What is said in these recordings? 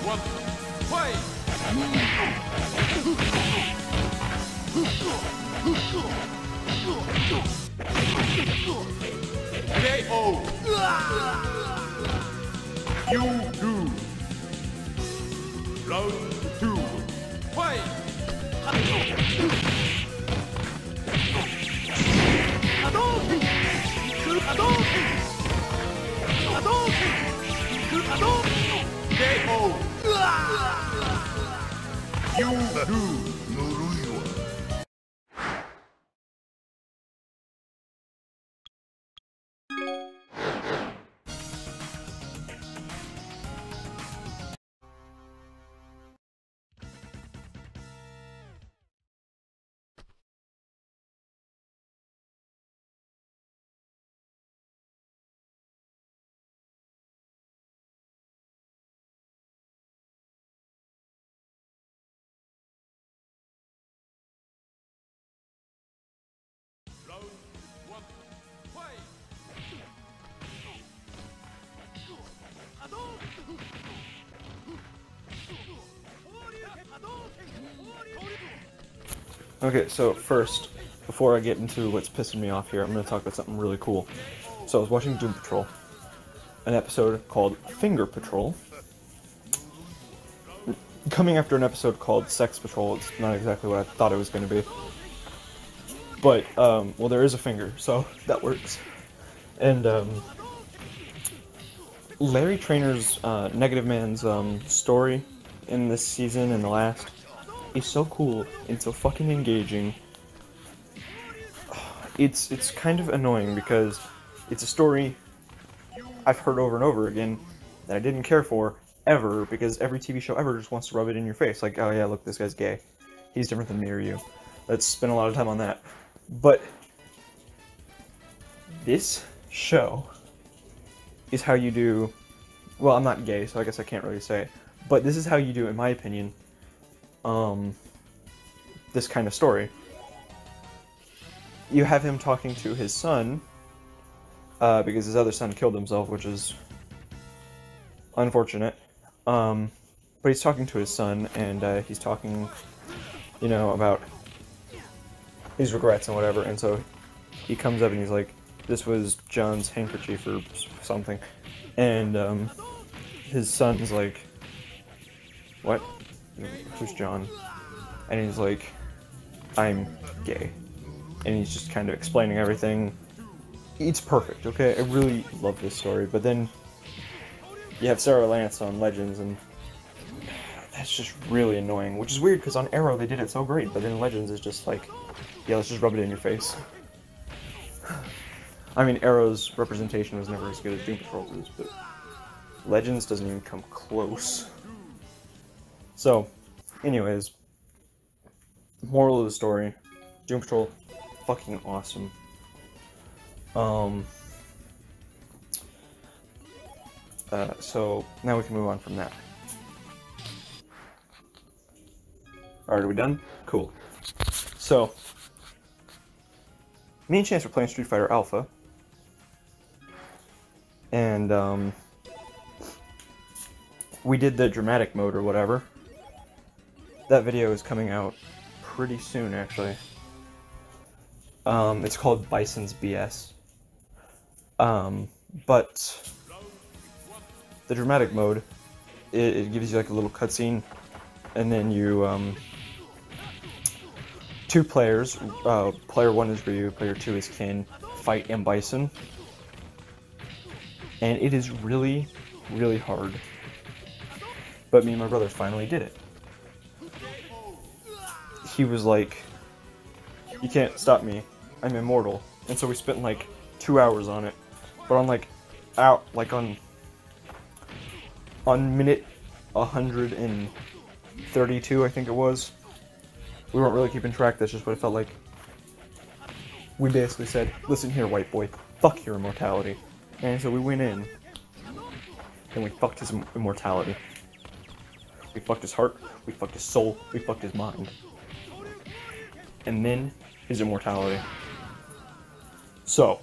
one, fight! KO! You lose. Round 2, fight! KO! You lose. Round 1, fight! Okay, so first, before I get into what's pissing me off here, I'm going to talk about something really cool. So I was watching Doom Patrol, an episode called Finger Patrol. Coming after an episode called Sex Patrol, it's not exactly what I thought it was going to be. But, well, there is a finger, so that works. And, Larry Trainor's, Negative Man's, story in this season and the last is so cool and so fucking engaging. It's kind of annoying because it's a story I've heard over and over again that I didn't care for ever, because every TV show ever just wants to rub it in your face, like, oh yeah, look, this guy's gay. He's different than me or you. Let's spend a lot of time on that. But this show is how you do, well, I'm not gay, so I guess I can't really say, but this is how you do, in my opinion, this kind of story. You have him talking to his son, because his other son killed himself, which is unfortunate. But he's talking to his son, and he's talking, you know, about his regrets and whatever, and so he comes up and he's like, this was John's handkerchief or something, and his son's like, what? Who's John? And he's like, I'm gay. And he's just kind of explaining everything. It's perfect, okay? I really love this story, but then you have Sarah Lance on Legends, and that's just really annoying, which is weird because on Arrow they did it so great, but then Legends is just like, yeah, let's just rub it in your face. I mean, Arrow's representation was never as good as Doom Patrol's is, but Legends doesn't even come close. So, anyways, moral of the story, Doom Patrol, fucking awesome. So, now we can move on from that. Alright, are we done? Cool. So, me and Chance were playing Street Fighter Alpha, and, we did the dramatic mode or whatever. That video is coming out pretty soon, actually. It's called Bison's BS. But the dramatic mode, it gives you like a little cutscene, and then you, two players, player 1 is Ryu, player 2 is Ken, fight M. Bison. And it is really, really hard. But me and my brother finally did it. He was like, you can't stop me, I'm immortal. And so we spent like 2 hours on it. But on like, on minute 132, I think it was. We weren't really keeping track, that's just what it felt like. We basically said, listen here, white boy, fuck your immortality. And so we went in, and we fucked his immortality. We fucked his heart, we fucked his soul, we fucked his mind. And then, his immortality. So,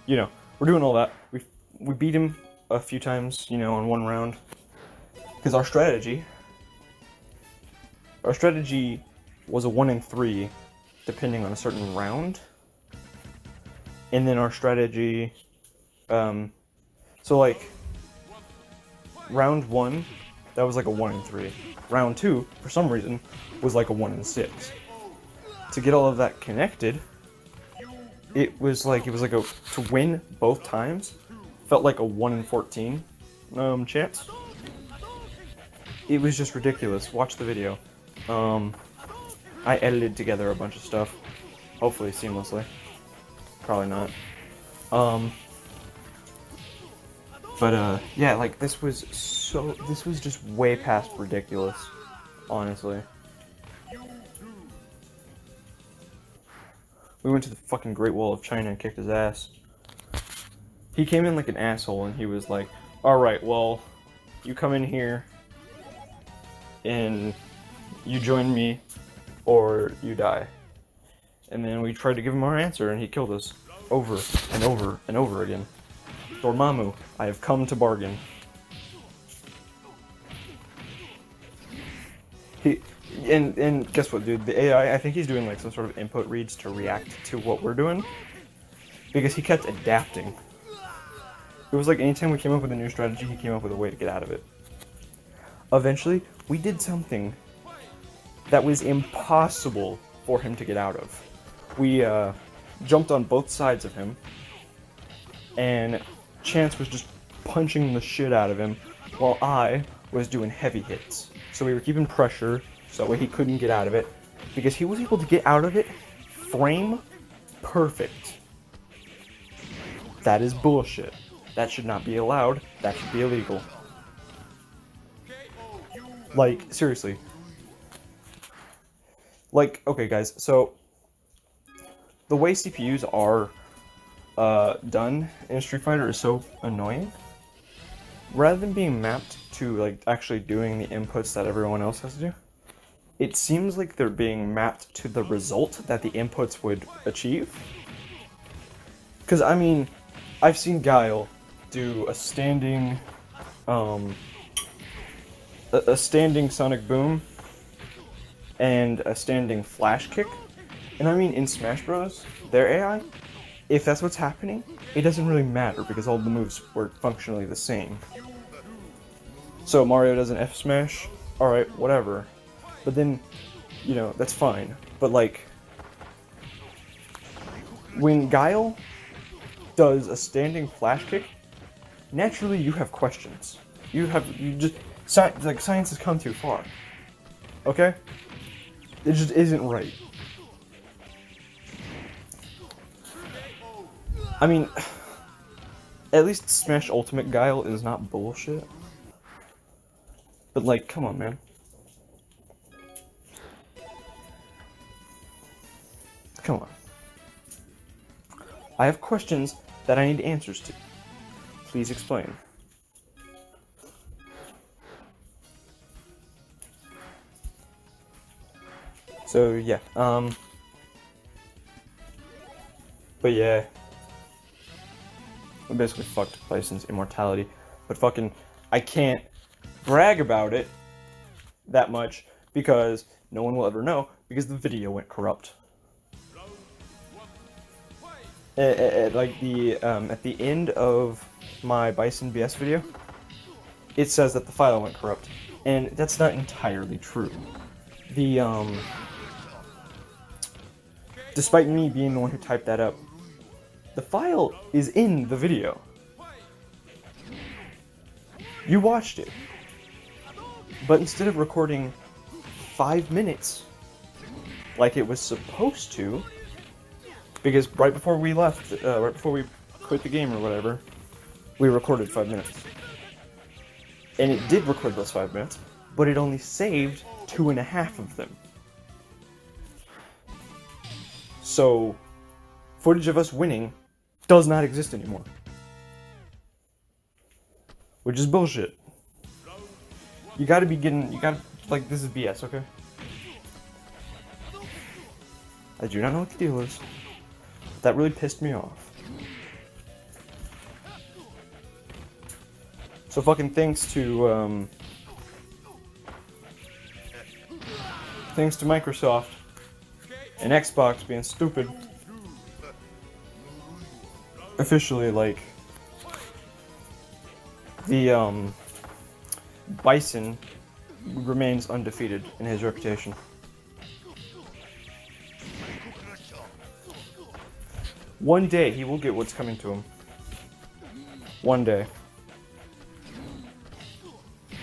you know, we're doing all that. We beat him a few times, you know, in one round. Because our strategy was a 1 in 3, depending on a certain round. And then our strategy, so like, round 1, that was like a 1 in 3. Round 2, for some reason, was like a 1 in 6. To get all of that connected, it was like to win both times, felt like a 1 in 14 chance. It was just ridiculous. Watch the video. I edited together a bunch of stuff, hopefully seamlessly. Probably not. Yeah, like, this was just way past ridiculous, honestly. We went to the fucking Great Wall of China and kicked his ass. He came in like an asshole, and he was like, alright, well, you come in here, and you join me, or you die. And then we tried to give him our answer, and he killed us. Over, and over, and over again. Dormammu, I have come to bargain. And guess what, dude? The AI, I think he's doing like some sort of input reads to react to what we're doing. Because he kept adapting. It was like anytime we came up with a new strategy, he came up with a way to get out of it. Eventually, we did something that was impossible for him to get out of. We jumped on both sides of him, and Chance was just punching the shit out of him, while I was doing heavy hits. So we were keeping pressure, so that way he couldn't get out of it, because he was able to get out of it frame perfect. That is bullshit. That should not be allowed. That should be illegal. Like, seriously. Like, okay guys, so the way CPUs are done in Street Fighter is so annoying. Rather than being mapped to like actually doing the inputs that everyone else has to do, it seems like they're being mapped to the result that the inputs would achieve. Because I mean, I've seen Guile do a standing Sonic Boom and a standing Flash Kick, and I mean in Smash Bros, their AI, if that's what's happening, it doesn't really matter because all the moves were functionally the same. So Mario does an F smash, alright, whatever. But then, you know, that's fine. But like, when Guile does a standing Flash Kick, naturally you have questions. Science has come too far. Okay? It just isn't right. I mean, at least Smash Ultimate Guile is not bullshit. But like, come on, man. Come on. I have questions that I need answers to. Please explain. So yeah, but yeah, we basically fucked Bison's immortality, but fucking, I can't brag about it that much because no one will ever know because the video went corrupt. Like at the end of my Bison BS video, it says that the file went corrupt, and that's not entirely true. Despite me being the one who typed that up, the file is in the video. You watched it. But instead of recording 5 minutes like it was supposed to, because right before we left, right before we quit the game or whatever, we recorded 5 minutes. And it did record those 5 minutes, but it only saved 2.5 of them. So, footage of us winning does not exist anymore. Which is bullshit. You gotta, like, this is BS, okay? I do not know what the deal is. That really pissed me off. So fucking thanks to Microsoft and Xbox being stupid, officially, like, the Bison remains undefeated in his reputation. One day he will get what's coming to him. One day.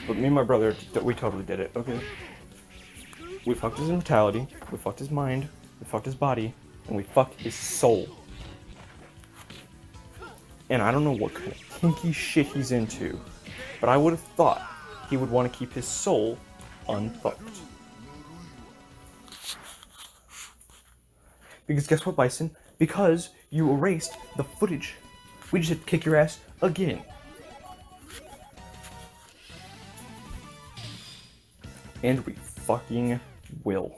But me and my brother, we totally did it, okay? We fucked his mentality, we fucked his mind, we fucked his body, and we fucked his soul. And I don't know what kind of kinky shit he's into, but I would have thought he would want to keep his soul unfucked. Because guess what, Bison? Because you erased the footage. We just had to kick your ass again. And we fucking will.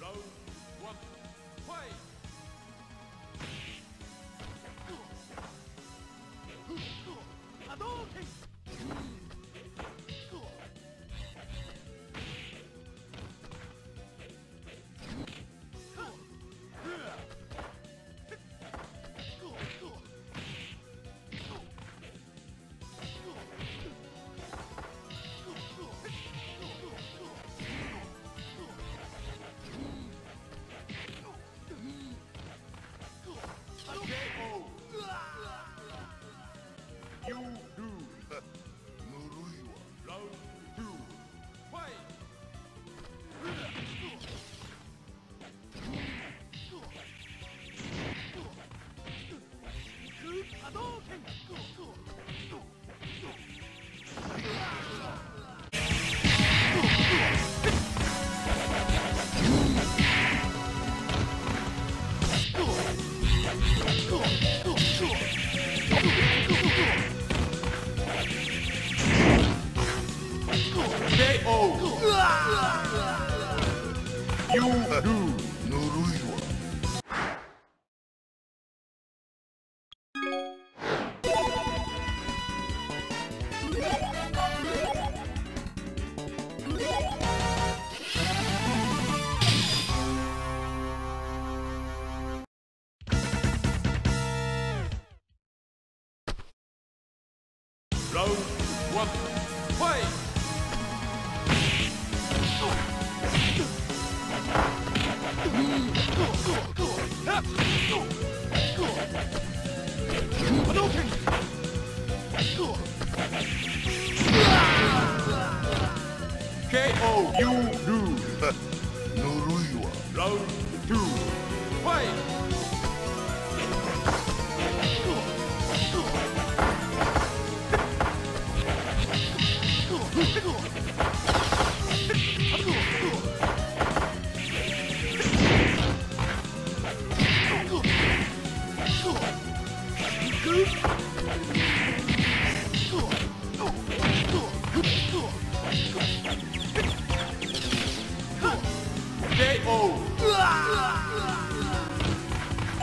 Round 1, fight! Round 1, fight! Round 1, fight! KO, you lose. Round 2, fight!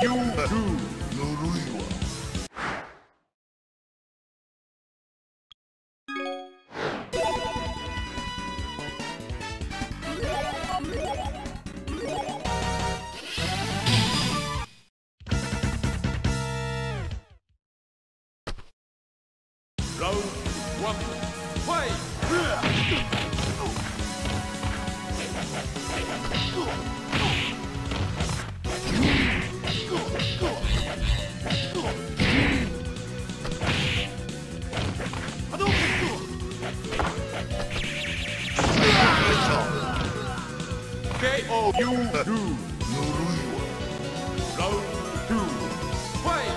You do. ぬるいわ。Round one. Fight. KO. You do. ぬるいわ。 Round two. Fight.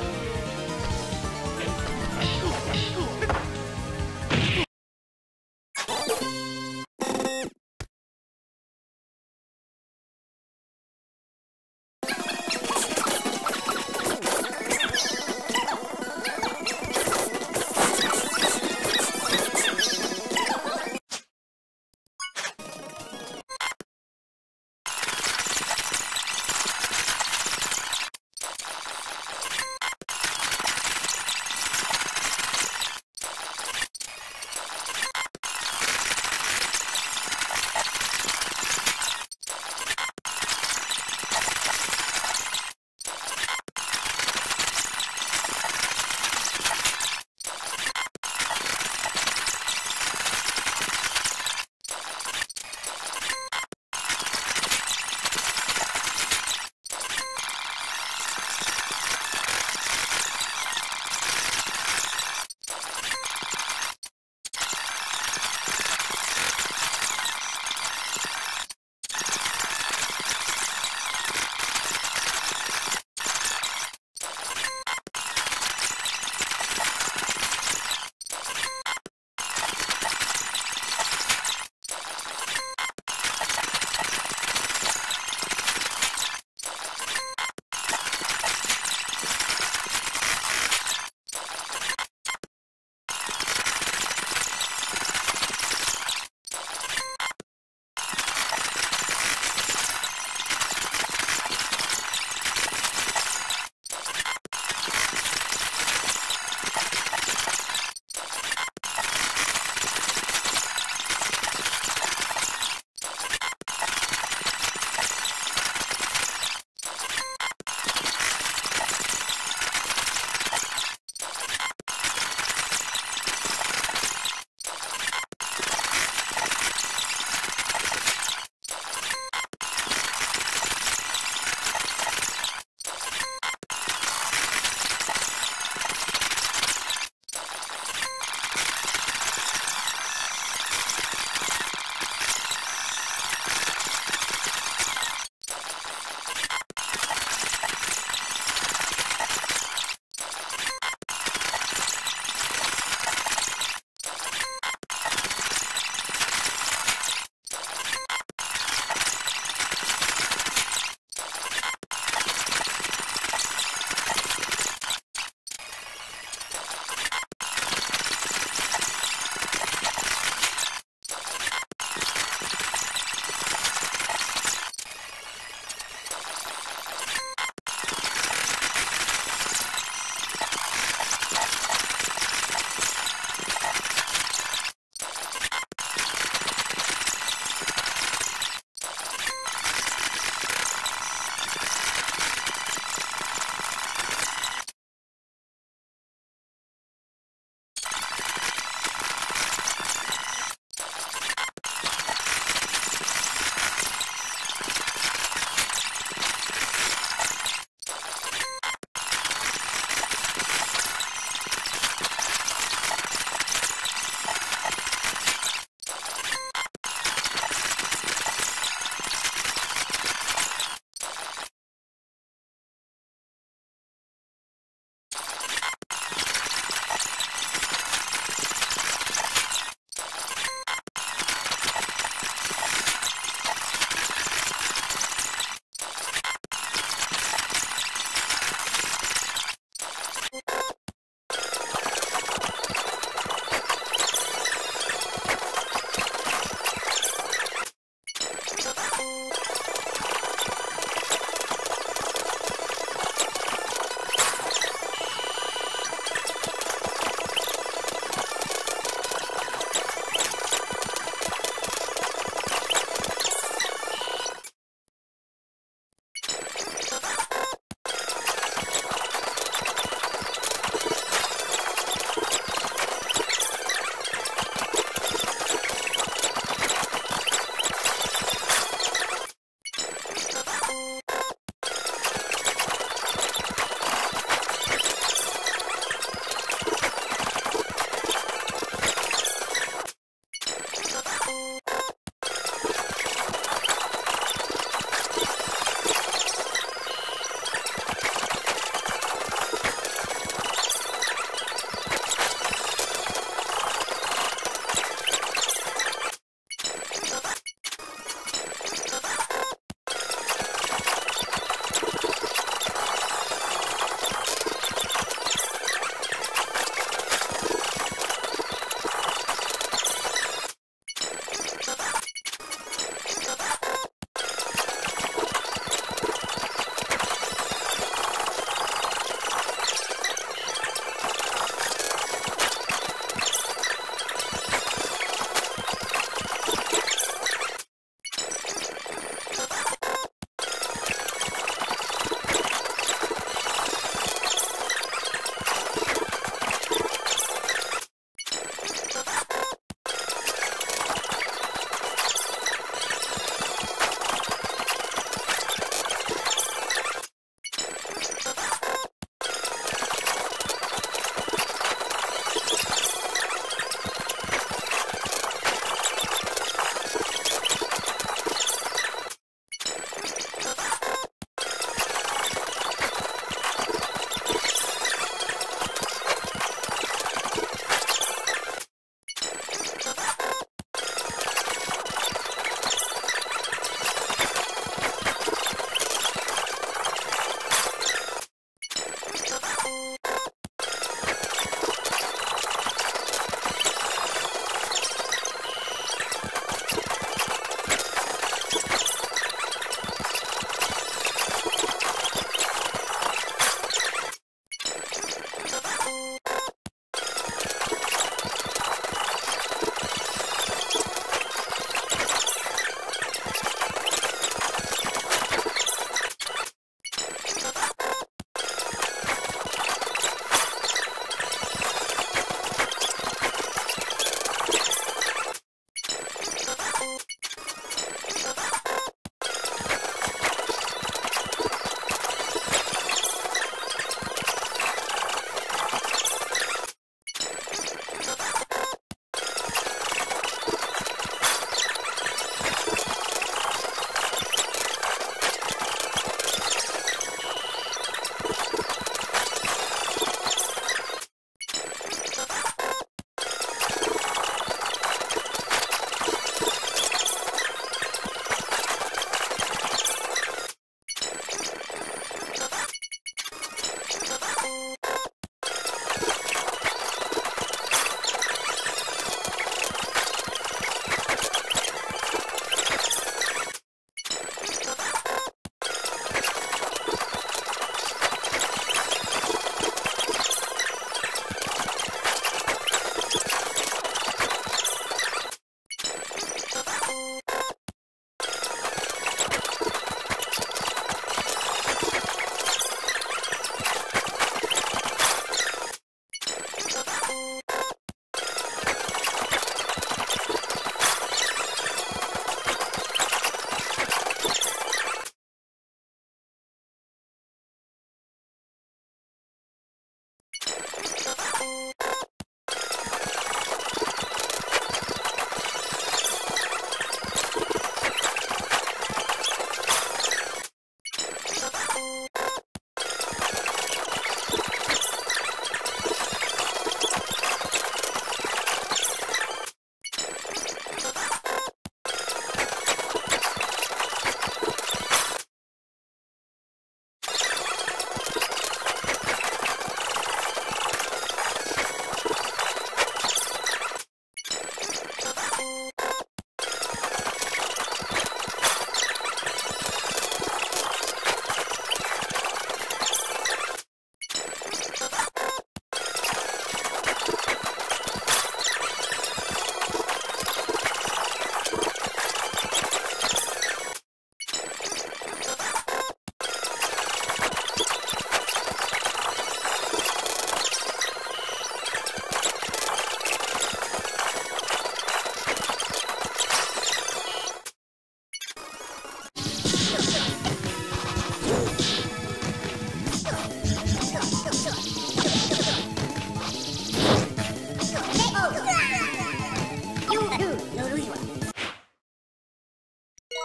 KO,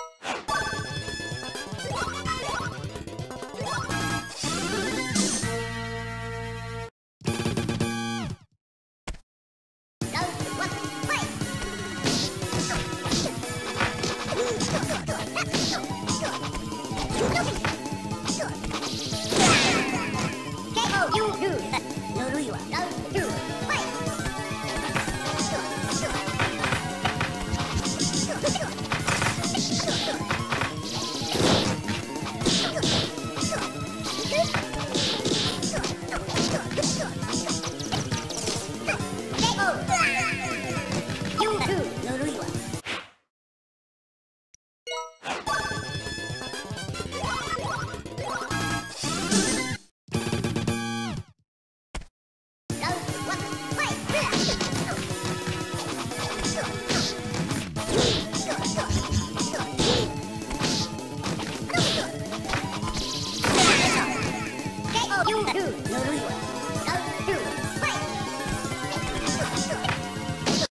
you lose.